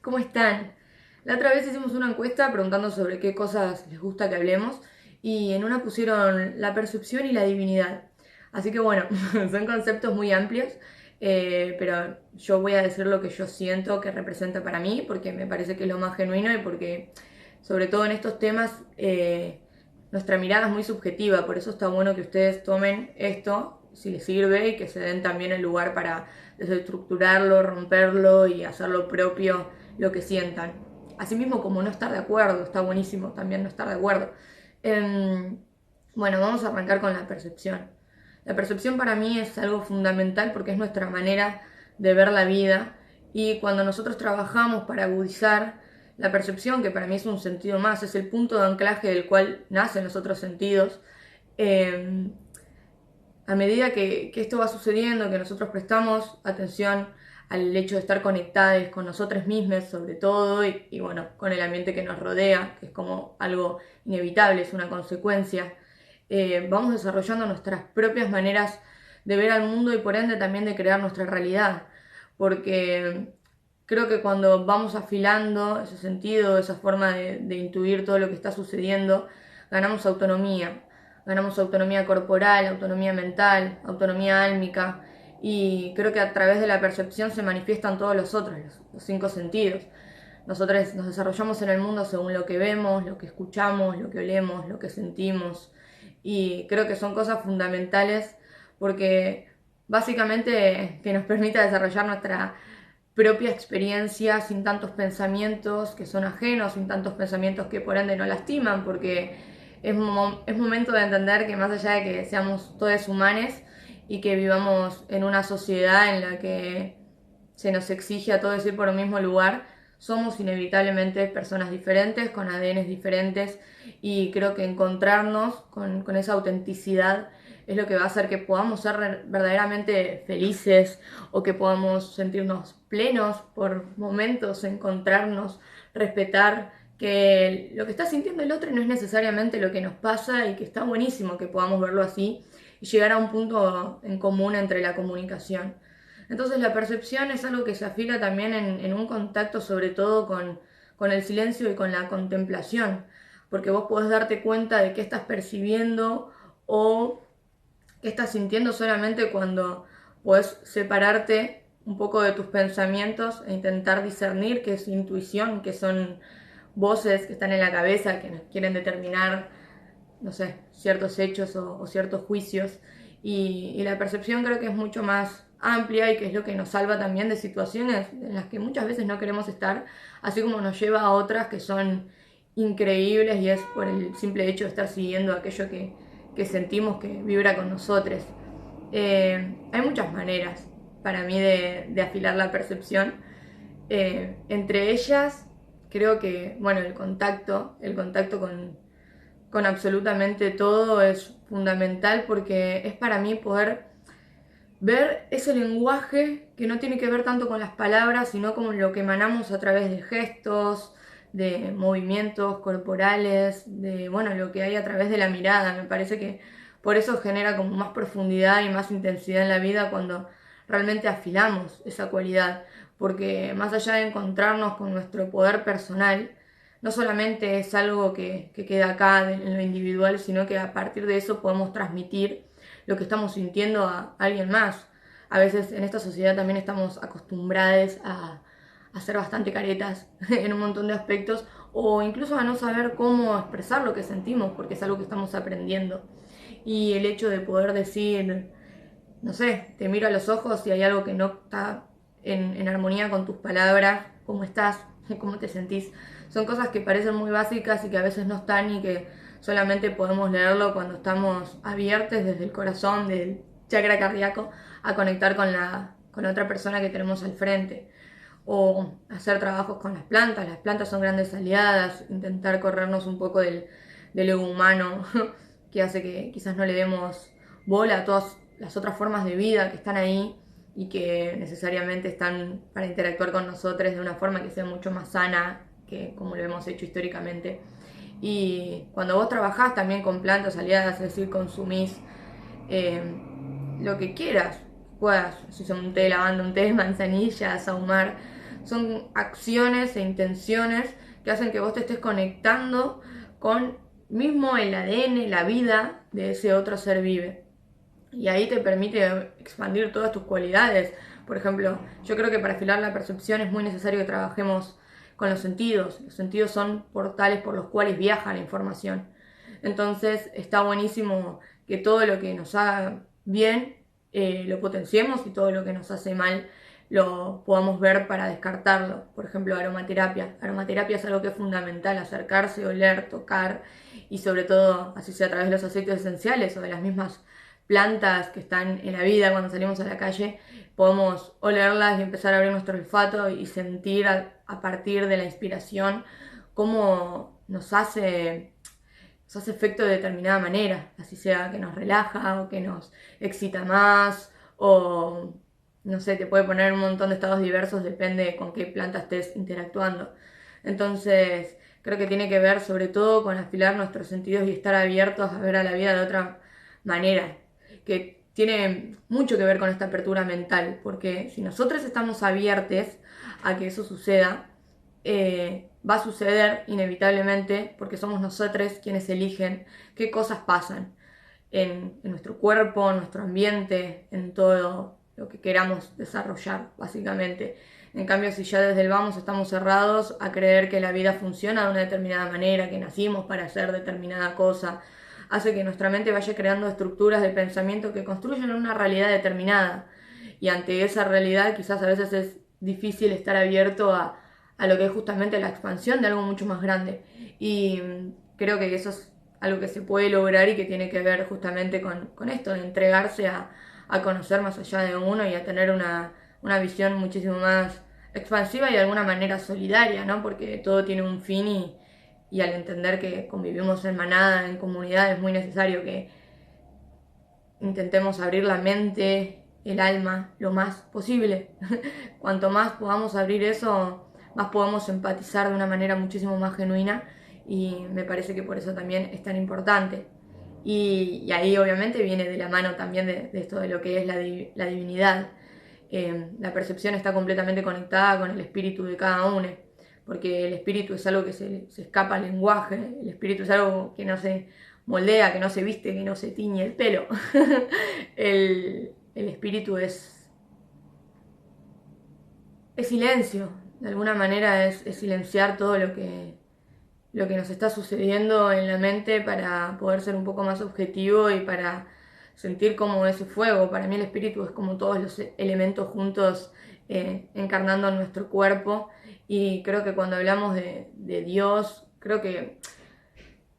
¿Cómo están? La otra vez hicimos una encuesta preguntando sobre qué cosas les gusta que hablemos y en una pusieron la percepción y la divinidad. Así que bueno, son conceptos muy amplios, pero yo voy a decir lo que yo siento que representa para mí porque me parece que es lo más genuino y porque sobre todo en estos temas nuestra mirada es muy subjetiva, por eso está bueno que ustedes tomen esto si les sirve y que se den también el lugar para desestructurarlo, romperlo y hacerlo propio lo que sientan. Asimismo, como no estar de acuerdo, está buenísimo también no estar de acuerdo. Bueno, vamos a arrancar con la percepción. La percepción para mí es algo fundamental porque es nuestra manera de ver la vida y cuando nosotros trabajamos para agudizar la percepción, que para mí es un sentido más, es el punto de anclaje del cual nacen los otros sentidos, a medida que esto va sucediendo, que nosotros prestamos atención al hecho de estar conectados con nosotros mismos sobre todo y bueno, con el ambiente que nos rodea, que es como algo inevitable, es una consecuencia, vamos desarrollando nuestras propias maneras de ver al mundo y por ende también de crear nuestra realidad, porque creo que cuando vamos afilando ese sentido, esa forma de intuir todo lo que está sucediendo, ganamos autonomía. Ganamos autonomía corporal, autonomía mental, autonomía álmica y creo que a través de la percepción se manifiestan todos los otros, los cinco sentidos. Nosotros nos desarrollamos en el mundo según lo que vemos, lo que escuchamos, lo que olemos, lo que sentimos y creo que son cosas fundamentales porque básicamente que nos permita desarrollar nuestra propia experiencia sin tantos pensamientos que son ajenos, sin tantos pensamientos que por ende no lastiman, porque es momento de entender que más allá de que seamos todos humanos y que vivamos en una sociedad en la que se nos exige a todos ir por un mismo lugar, somos inevitablemente personas diferentes, con ADNs diferentes y creo que encontrarnos con esa autenticidad es lo que va a hacer que podamos ser verdaderamente felices o que podamos sentirnos plenos por momentos, encontrarnos, respetar que lo que está sintiendo el otro no es necesariamente lo que nos pasa y que está buenísimo que podamos verlo así y llegar a un punto en común entre la comunicación. Entonces la percepción es algo que se afila también en un contacto sobre todo con el silencio y con la contemplación, porque vos podés darte cuenta de qué estás percibiendo o qué estás sintiendo solamente cuando podés separarte un poco de tus pensamientos e intentar discernir qué es intuición, qué son voces que están en la cabeza, que nos quieren determinar, no sé, ciertos hechos o ciertos juicios. Y la percepción creo que es mucho más amplia y que es lo que nos salva también de situaciones en las que muchas veces no queremos estar, así como nos lleva a otras que son increíbles y es por el simple hecho de estar siguiendo aquello que sentimos que vibra con nosotros. Hay muchas maneras para mí de afilar la percepción. Entre ellas, creo que, bueno, el contacto con absolutamente todo es fundamental porque es para mí poder ver ese lenguaje que no tiene que ver tanto con las palabras, sino con lo que emanamos a través de gestos, de movimientos corporales, de bueno, lo que hay a través de la mirada. Me parece que por eso genera como más profundidad y más intensidad en la vida cuando realmente afilamos esa cualidad, porque más allá de encontrarnos con nuestro poder personal, no solamente es algo que queda acá en lo individual, sino que a partir de eso podemos transmitir lo que estamos sintiendo a alguien más. A veces en esta sociedad también estamos acostumbrados a ser bastante caretas en un montón de aspectos o incluso a no saber cómo expresar lo que sentimos porque es algo que estamos aprendiendo. Y el hecho de poder decir, no sé, te miro a los ojos y hay algo que no está en armonía con tus palabras, cómo estás, cómo te sentís. Son cosas que parecen muy básicas y que a veces no están y que solamente podemos leerlo cuando estamos abiertos desde el corazón, del chakra cardíaco, a conectar con la otra persona que tenemos al frente. O hacer trabajos con las plantas son grandes aliadas, intentar corrernos un poco del ego humano que hace que quizás no le demos bola a todas las otras formas de vida que están ahí y que necesariamente están para interactuar con nosotros de una forma que sea mucho más sana que como lo hemos hecho históricamente. Y cuando vos trabajás también con plantas aliadas, es decir, consumís eh, lo que quieras, puedas, si son un té de lavanda, un té de manzanilla, saumar, son acciones e intenciones que hacen que vos te estés conectando con mismo el ADN, la vida de ese otro ser vive. Y ahí te permite expandir todas tus cualidades. Por ejemplo, yo creo que para afilar la percepción es muy necesario que trabajemos con los sentidos. Los sentidos son portales por los cuales viaja la información. Entonces está buenísimo que todo lo que nos haga bien lo potenciemos y todo lo que nos hace mal lo podamos ver para descartarlo. Por ejemplo, aromaterapia. Aromaterapia es algo que es fundamental, acercarse, oler, tocar y sobre todo, así sea a través de los aceites esenciales o de las mismas plantas que están en la vida cuando salimos a la calle, podemos olerlas y empezar a abrir nuestro olfato y sentir a partir de la inspiración cómo nos hace efecto de determinada manera, así sea que nos relaja o que nos excita más o no sé, te puede poner un montón de estados diversos, depende con qué planta estés interactuando. Entonces, creo que tiene que ver sobre todo con afilar nuestros sentidos y estar abiertos a ver a la vida de otra manera, que tiene mucho que ver con esta apertura mental, porque si nosotros estamos abiertos a que eso suceda, va a suceder inevitablemente porque somos nosotros quienes eligen qué cosas pasan en nuestro cuerpo, en nuestro ambiente, en todo lo que queramos desarrollar, básicamente. En cambio, si ya desde el vamos estamos cerrados a creer que la vida funciona de una determinada manera, que nacimos para hacer determinada cosa, hace que nuestra mente vaya creando estructuras de pensamiento que construyen una realidad determinada. Y ante esa realidad quizás a veces es difícil estar abierto a lo que es justamente la expansión de algo mucho más grande. Y creo que eso es algo que se puede lograr y que tiene que ver justamente con esto, de entregarse a conocer más allá de uno y a tener una visión muchísimo más expansiva y de alguna manera solidaria, ¿no? Porque todo tiene un fin y al entender que convivimos en manada, en comunidad, es muy necesario que intentemos abrir la mente, el alma, lo más posible. Cuanto más podamos abrir eso, más podemos empatizar de una manera muchísimo más genuina y me parece que por eso también es tan importante. Y ahí obviamente viene de la mano también de esto de lo que es la divinidad. La percepción está completamente conectada con el espíritu de cada uno, porque el espíritu es algo que se escapa al lenguaje, el espíritu es algo que no se moldea, que no se viste, que no se tiñe el pelo. El espíritu es silencio, de alguna manera es silenciar todo lo que nos está sucediendo en la mente para poder ser un poco más objetivo y para sentir como ese fuego. Para mí el espíritu es como todos los elementos juntos encarnando en nuestro cuerpo y creo que cuando hablamos de Dios, creo que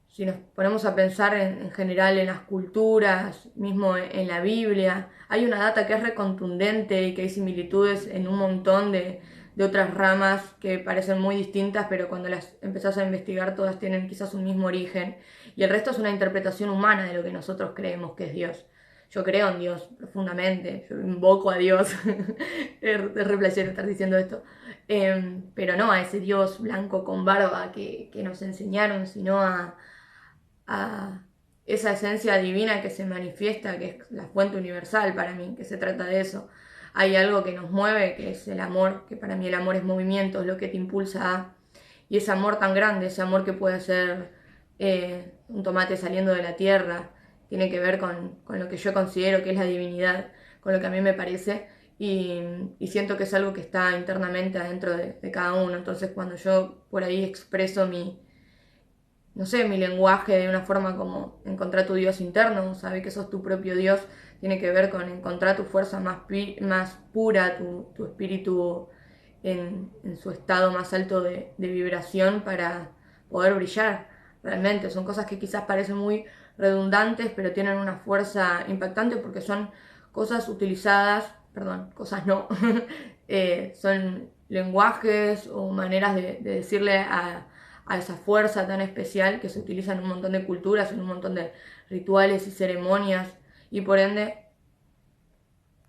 si nos ponemos a pensar en general en las culturas, mismo en la Biblia, hay una data que es recontundente y que hay similitudes en un montón de otras ramas que parecen muy distintas, pero cuando las empezás a investigar todas tienen quizás un mismo origen. Y el resto es una interpretación humana de lo que nosotros creemos que es Dios. Yo creo en Dios profundamente, yo invoco a Dios, es re placero estar diciendo esto, pero no a ese Dios blanco con barba que nos enseñaron, sino a esa esencia divina que se manifiesta, que es la fuente universal para mí, que se trata de eso. Hay algo que nos mueve, que es el amor, que para mí el amor es movimiento, es lo que te impulsa y ese amor tan grande, ese amor que puede ser un tomate saliendo de la tierra, tiene que ver con lo que yo considero que es la divinidad, con lo que a mí me parece, y siento que es algo que está internamente adentro de cada uno. Entonces cuando yo por ahí expreso no sé, mi lenguaje de una forma como encontrar tu Dios interno, saber que sos tu propio Dios, tiene que ver con encontrar tu fuerza más pura, tu espíritu en su estado más alto de vibración para poder brillar. Realmente son cosas que quizás parecen muy redundantes, pero tienen una fuerza impactante porque son cosas utilizadas, perdón, cosas no, son lenguajes o maneras de decirle a esa fuerza tan especial que se utiliza en un montón de culturas, en un montón de rituales y ceremonias, y por ende